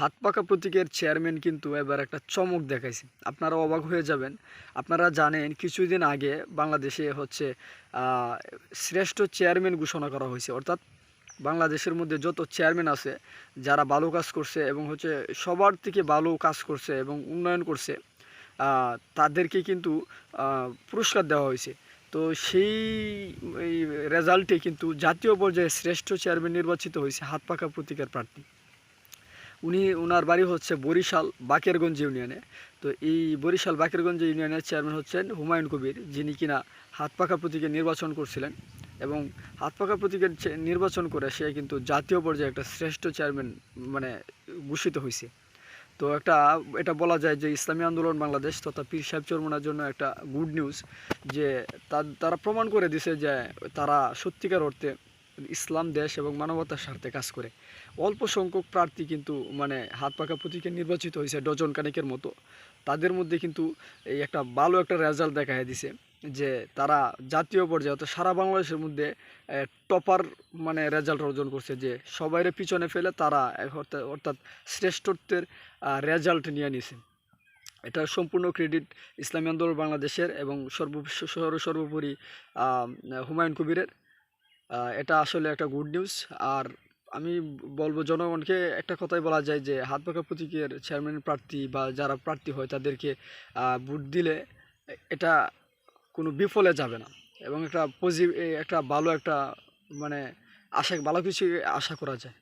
হাত পাকা প্রতীকের চেয়ারম্যান কিন্তু এবার একটা চমক দেখাইছে। আপনারা অবাক হয়ে যাবেন। আপনারা জানেন কিছুদিন আগে বাংলাদেশে হচ্ছে শ্রেষ্ঠ চেয়ারম্যান ঘোষণা করা হয়েছে। অর্থাৎ বাংলাদেশের মধ্যে যত চেয়ারম্যান আছে যারা ভালো কাজ করছে এবং হচ্ছে সবার থেকে ভালো কাজ করছে এবং উন্নয়ন করছে, তাদেরকে কিন্তু পুরস্কার দেওয়া হয়েছে। তো সেই এই রেজাল্টে কিন্তু জাতীয় পর্যায়ে শ্রেষ্ঠ চেয়ারম্যান নির্বাচিত হয়েছে হাত পাকা প্রতীকের প্রার্থী। ওনার বাড়ি হচ্ছে বরিশাল বাকেরগঞ্জ ইউনিয়নে। তো এই বরিশাল বাকেরগঞ্জ ইউনিয়নের চেয়ারম্যান হচ্ছেন হুমায়ুন কবির, যিনি কিনা হাত পাকা প্রতীকে নির্বাচন করছিলেন এবং হাত পাকা প্রতীকের নির্বাচন করে সে কিন্তু জাতীয় পর্যায়ে একটা শ্রেষ্ঠ চেয়ারম্যান মানে ঘোষিত হয়েছে। তো এটা বলা যায় যে ইসলামী আন্দোলন বাংলাদেশ তথা পীর সাহেব চরমোনার জন্য একটা গুড নিউজ, যে তারা প্রমাণ করে দিছে যে তারা সত্যিকার অর্থে ইসলাম দেশ এবং মানবতার স্বার্থে কাজ করে। অল্প সংখ্যক প্রার্থী কিন্তু মানে হাত পাকা প্রতীকে নির্বাচিত হয়েছে ডজন কানেকের মতো। তাদের মধ্যে কিন্তু এই একটা ভালো একটা রেজাল্ট দেখা দিছে যে তারা জাতীয় পর্যায়ে অর্থাৎ সারা বাংলাদেশের মধ্যে টপার মানে রেজাল্ট অর্জন করছে, যে সবাইরে পিছনে ফেলে তারা অর্থাৎ শ্রেষ্ঠত্বের রেজাল্ট নিয়ে নিছে। এটা সম্পূর্ণ ক্রেডিট ইসলামী আন্দোলন বাংলাদেশের এবং সর্বোপরি হুমায়ুন কবিরের। এটা আসলে একটা গুড নিউজ। আর আমি বলবো জনগণকে একটা কথাই বলা যায় যে হাত পাকা প্রতীকের চেয়ারম্যান প্রার্থী বা যারা প্রার্থী হয় তাদেরকে ভোট দিলে এটা কোনো বিফলে যাবে না এবং একটা একটা ভালো একটা মানে ভালো কিছু আশা করা যায়।